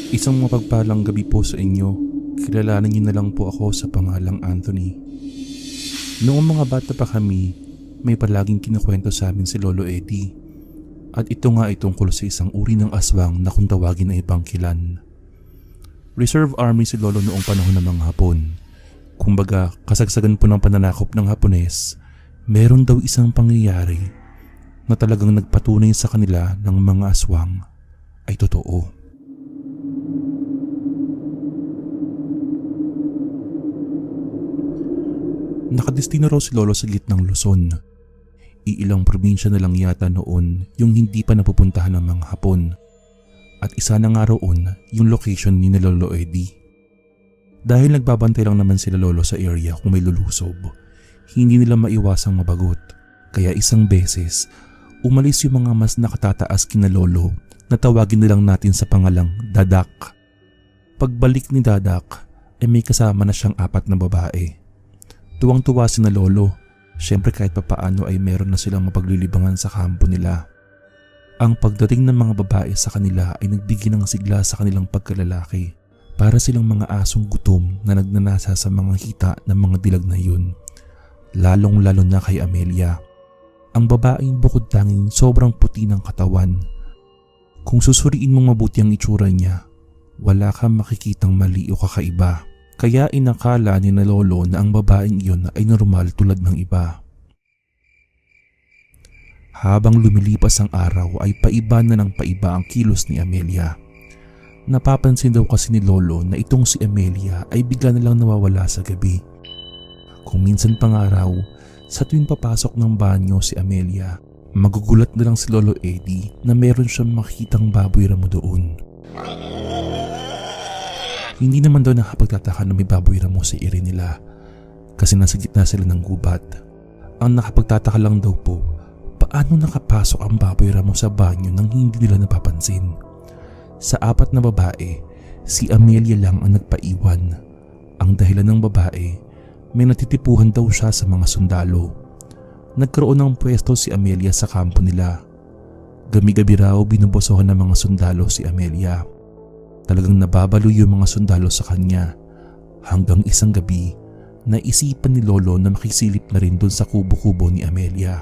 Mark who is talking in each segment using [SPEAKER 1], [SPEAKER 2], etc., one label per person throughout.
[SPEAKER 1] Isang mapagpalang gabi po sa inyo. Kilalanin niyo na lang po ako sa pangalang Anthony. Noong mga bata pa kami, may palaging kinukwento sa amin si Lolo Eddie. At ito nga ay tungkol sa isang uri ng aswang na kung tawagin ay bangkilan. Reserve Army si Lolo noong panahon ng mga Hapon. Kumbaga, kasagsagan po ng pananakop ng Hapones, meron daw isang pangyayari na talagang nagpatunay sa kanila ng mga aswang ay totoo. Nakadestino raw si Lolo sa gitnang Luzon. Iilang probinsya na lang yata noon yung hindi pa napupuntahan ng mga Hapon. At isa na nga roon yung location ni Lolo Eddie. Dahil nagbabantay lang naman sila Lolo sa area kung may lulusob, hindi nila maiwasang mabagot. Kaya isang beses, umalis yung mga mas nakatataas kina Lolo na tawagin nilang natin sa pangalang Dadak. Pagbalik ni Dadak ay may kasama na siyang 4 na babae. Tuwang-tuwa sina Lolo. Siyempre kahit papaano ay meron na silang mapaglilibangan sa kampo nila. Ang pagdating ng mga babae sa kanila ay nagbigay ng sigla sa kanilang pagkalalaki. Para silang mga asong gutom na nagnanasa sa mga hita ng mga dilag na yun. Lalong-lalo na kay Amelia. Ang babaeng bukod tanging sobrang puti ng katawan. Kung susuriin mong mabuti ang itsura niya, wala kang makikitang mali o kakaiba. Kaya inakala ni na Lolo na ang babaeng iyon ay normal tulad ng iba. Habang lumilipas ang araw ay paiba na ng paiba ang kilos ni Amelia. Napapansin daw kasi ni Lolo na itong si Amelia ay bigla na lang nawawala sa gabi. Kung minsan pang araw, sa tuwing papasok ng banyo si Amelia, magugulat na lang si Lolo Eddie na meron siyang makitang baboy ramo doon. Hindi naman daw nakapagtataka na may baboy ramo sa iri nila kasi nasa gitna sila ng gubat. Ang nakapagtataka lang daw po, paano nakapasok ang baboy ramo sa banyo nang hindi nila napapansin? Sa 4 na babae, si Amelia lang ang nagpaiwan. Ang dahilan ng babae, may natitipuhan daw siya sa mga sundalo. Nagkaroon ng pwesto si Amelia sa kampo nila. Gabi-gabi raw binubosohan ng mga sundalo si Amelia. Talagang nababalo yung mga sundalo sa kanya. Hanggang isang gabi, naisipan ni Lolo na makisilip na rin doon sa kubo-kubo ni Amelia.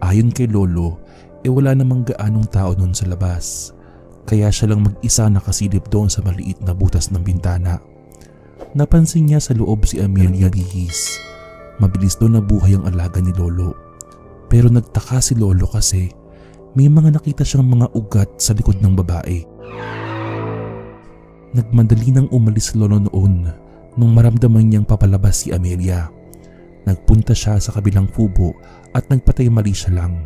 [SPEAKER 1] Ayon kay Lolo, wala namang gaanong tao noon sa labas. Kaya siya lang mag-isa nakasilip doon sa maliit na butas ng bintana. Napansin niya sa loob si Amelia bihis. Mabilis doon nabuhay ang alaga ni Lolo. Pero nagtaka si Lolo kasi may mga nakita siyang mga ugat sa likod ng babae. Nagmadali nang umalis si Lolo noon nung maramdaman niyang papalabas si Amelia. Nagpunta siya sa kabilang kubo at nagpatay mali siya lang.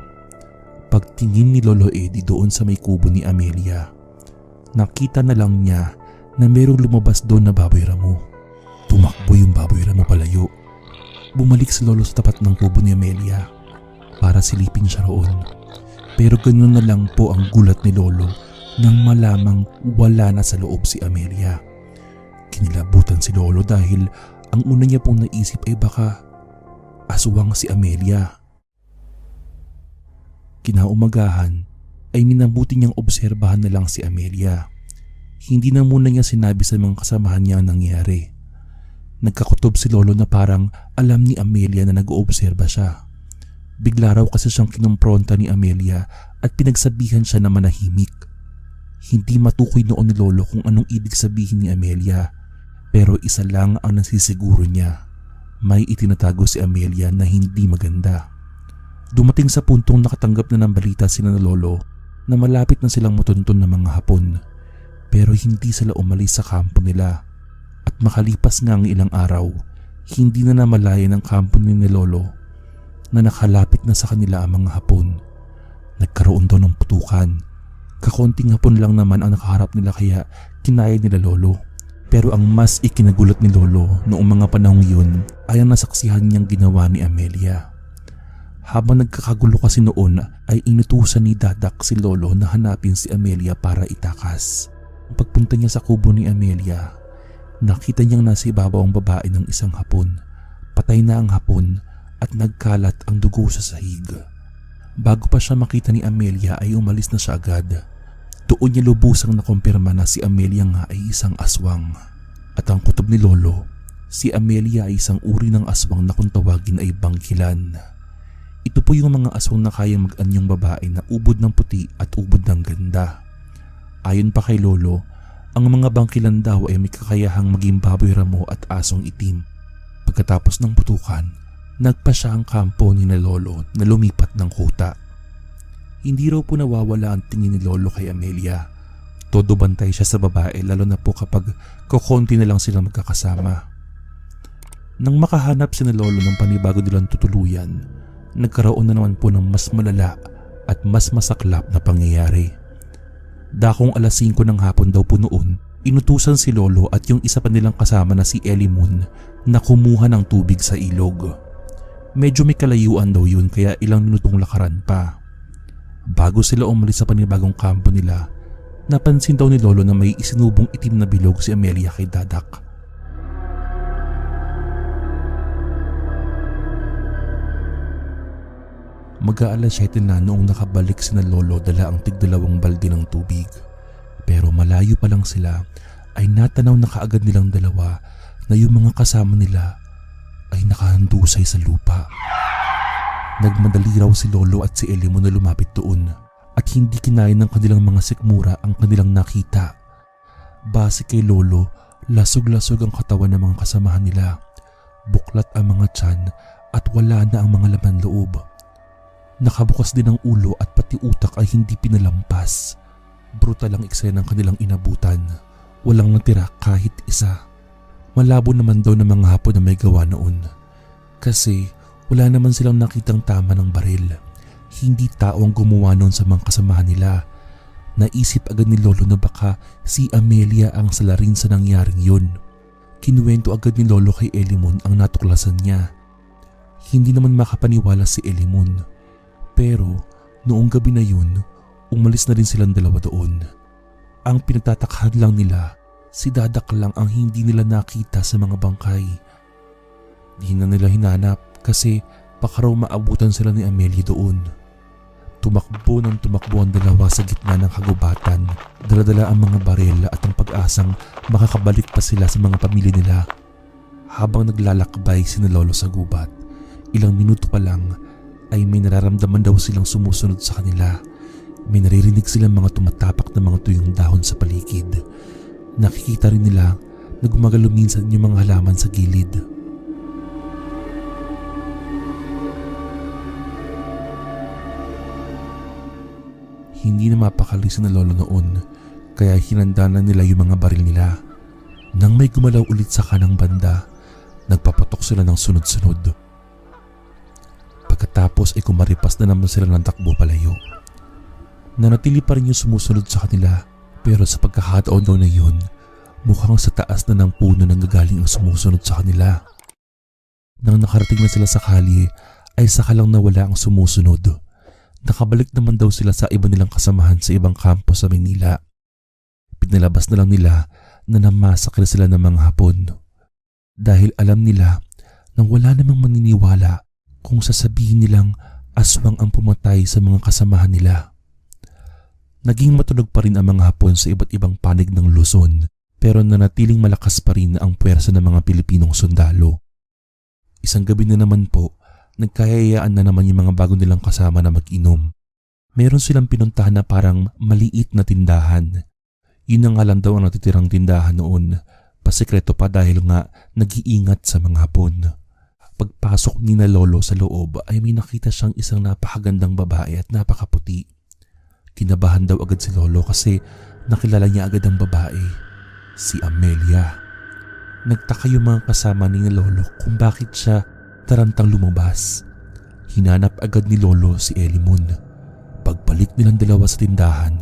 [SPEAKER 1] Pagtingin ni Lolo Eddie doon sa may kubo ni Amelia, nakita na lang niya na merong lumabas doon na baboy ramo. Tumakbo yung baboy ramo palayo. Bumalik si Lolo sa tapat ng kubo ni Amelia para silipin siya roon. Pero ganoon na lang po ang gulat ni Lolo nang malamang wala na sa loob si Amelia. Kinilabutan si Lolo dahil ang una niya pong naisip ay baka aswang si Amelia. Kinaumagahan ay minabuti niyang obserbahan na lang si Amelia. Hindi na muna niya sinabi sa mga kasamahan niya ang nangyari. Nagkakutob si Lolo na parang alam ni Amelia na nag-oobserba siya. Bigla raw kasi siyang kinumpronta ni Amelia at pinagsabihan siya na manahimik. Hindi matukoy noon ni Lolo kung anong ibig sabihin ni Amelia, pero isa lang ang nasisiguro niya. May itinatago si Amelia na hindi maganda. Dumating sa puntong nakatanggap na ng balita sila na Lolo na malapit na silang matuntun ng mga Hapon, pero hindi sila umalis sa kampo nila. At makalipas nga ang ilang araw, hindi na namalayan ang kampo ni Lolo na nakalapit na sa kanila ang mga Hapon. Nagkaroon daw ng putukan. Kakonting Hapon lang naman ang nakaharap nila kaya kinaya nila Lolo. Pero ang mas ikinagulat ni Lolo noong mga panahong yun ay ang nasaksihan niyang ginawa ni Amelia. Habang nagkakagulo kasi noon ay inutusan ni Dadak si Lolo na hanapin si Amelia para itakas. Pagpunta niya sa kubo ni Amelia, nakita niyang nasa ibabaw ang babae ng isang Hapon. Patay na ang Hapon at nagkalat ang dugo sa sahig. Bago pa siya makita ni Amelia ay umalis na siya agad. Doon niya lubusang nakumpirma na si Amelia nga ay isang aswang. At ang kutob ni Lolo, si Amelia ay isang uri ng aswang na kung tawagin ay bangkilan. Ito po yung mga aswang na kayang mag-anyong babae na ubod ng puti at ubod ng ganda. Ayon pa kay Lolo, ang mga bangkilan daw ay may kakayahang maging baboy ramo at asong itim. Pagkatapos ng putukan, nagpa siya ang kampo ni na Lolo na lumipat ng kuta. Hindi raw po nawawala ang tingin ni Lolo kay Amelia. Todo bantay siya sa babae lalo na po kapag kokonti na lang sila magkakasama. Nang makahanap si na Lolo ng panibago nilang tutuluyan, nagkaroon na naman po ng mas malala at mas masaklap na pangyayari. Dakong alas 5 ng hapon daw po noon, inutusan si Lolo at yung isa pa nilang kasama na si Ellie Moon na kumuha ng tubig sa ilog. Medyo may kalayuan daw yun kaya ilang minutong lakaran pa. Bago sila umalis sa panibagong kampo nila, napansin daw ni Lolo na may isinubong itim na bilog si Amelia kay Dadak. Mag-aalas 7 na noong nakabalik si na Lolo dala ang tig-2 balde ng tubig. Pero malayo pa lang sila ay natanaw na kaagad nilang dalawa na yung mga kasama nila ay nakahandusay sa lupa. Nagmadali raw si Lolo at si Ellie na lumapit doon at hindi kinaya ng kanilang mga sikmura ang kanilang nakita. Base kay Lolo, lasog-lasog ang katawan ng mga kasamahan nila. Buklat ang mga tiyan at wala na ang mga laman loob. Nakabukas din ang ulo at pati utak ay hindi pinalampas. Brutal ang eksena ng kanilang inabutan. Walang natira kahit isa. Malabo naman daw ng mga hapon na may gawa noon. Kasi wala naman silang nakitang tama ng baril. Hindi tao ang gumawa noon sa mga kasamahan nila. Naisip agad ni Lolo na baka si Amelia ang salarin sa nangyaring yun. Kinuwento agad ni Lolo kay Elimon ang natuklasan niya. Hindi naman makapaniwala si Elimon. Pero noong gabi na yun, umalis na rin silang dalawa doon. Ang pinagtatakhan lang nila, si Dadak lang ang hindi nila nakita sa mga bangkay. Di na nila hinanap kasi baka raw maabutan sila ni Amelia doon. Tumakbo ng tumakbo ang dalawa sa gitna ng kagubatan. Daladala ang mga baril at ang pag-asang makakabalik pa sila sa mga pamilya nila. Habang naglalakbay si na Lolo sa gubat, ilang minuto pa lang ay may nararamdaman daw silang sumusunod sa kanila. May naririnig silang mga tumatapak na mga tuyong dahon sa paligid. Nakikita rin nila na gumagalaw minsan yung mga halaman sa gilid. Hindi na mapakali si na Lolo noon kaya hinanda na nila yung mga baril nila. Nang may gumalaw ulit sa kanang banda, nagpapatok sila ng sunod-sunod. Pagkatapos ay kumaripas na naman sila ng takbo palayo. Nanatili pa rin yung sumusunod sa kanila pero sa pagkakataon daw na yun, mukhang sa taas na ng puno nang gagaling ang sumusunod sa kanila. Nang nakarating na sila sa kalye ay saka lang nawala ang sumusunod. Nakabalik naman daw sila sa iba nilang kasamahan sa ibang kampo sa Manila. Pinalabas na lang nila na namasakil sila ng mga Hapon. Dahil alam nila na wala namang maniniwala kung sasabihin nilang aswang ang pumatay sa mga kasamahan nila. Naging matunog pa rin ang mga Hapon sa iba't ibang panig ng Luzon pero nanatiling malakas pa rin ang puwersa ng mga Pilipinong sundalo. Isang gabi na naman po, nagkayayaan na naman yung mga bago nilang kasama na mag-inom. Meron silang pinuntahan na parang maliit na tindahan. Yun na nga lang daw ang natitirang tindahan noon. Pasikreto pa dahil nga nag-iingat sa mga Hapon. Pagpasok ni na Lolo sa loob ay may nakita siyang isang napakagandang babae at napakaputi. Kinabahan daw agad si Lolo kasi nakilala niya agad ang babae, si Amelia. Nagtaka yung mga kasama ni na Lolo kung bakit siya tarantang lumabas. Hinanap agad ni Lolo si Elimon. Pagbalik nilang dalawa sa tindahan,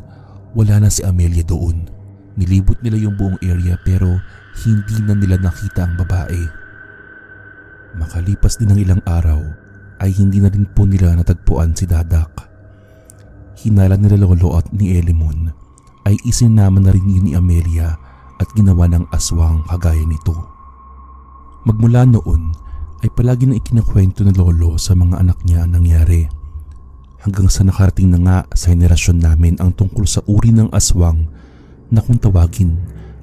[SPEAKER 1] wala na si Amelia doon. Nilibot nila yung buong area pero hindi na nila nakita ang babae. Makalipas din ng ilang araw ay hindi na rin po nila natagpuan si Dadak. Hinala nila Lolo at ni Elimon ay isinama na rin yun ni Amelia at ginawa ng aswang kagaya nito. Magmula noon ay palagi na ikinakwento ng Lolo sa mga anak niya ang nangyari. hanggang sa nakarating na nga sa henerasyon namin ang tungkol sa uri ng aswang na kung tawagin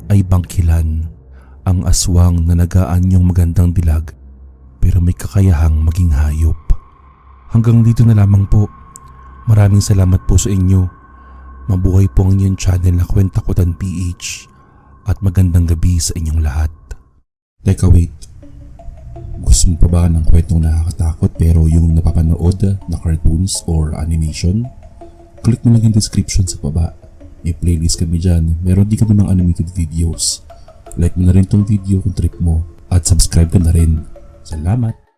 [SPEAKER 1] ay bangkilan. Ang aswang na nag-aanyong magandang dilag pero may kakayahang maging hayop. Hanggang dito na lamang po. Maraming salamat po sa inyo. Mabuhay po ang inyong channel na Kwentakutan PH at magandang gabi sa inyong lahat. Teka wait, gusto mo pa ba ng kwentong nakakatakot pero yung napapanood na cartoons or animation? Click mo lang yung description sa baba. May playlist kami dyan. Meron din kami mga animated videos. Like mo na rin tong video kung trip mo at subscribe ka na rin. Salamat!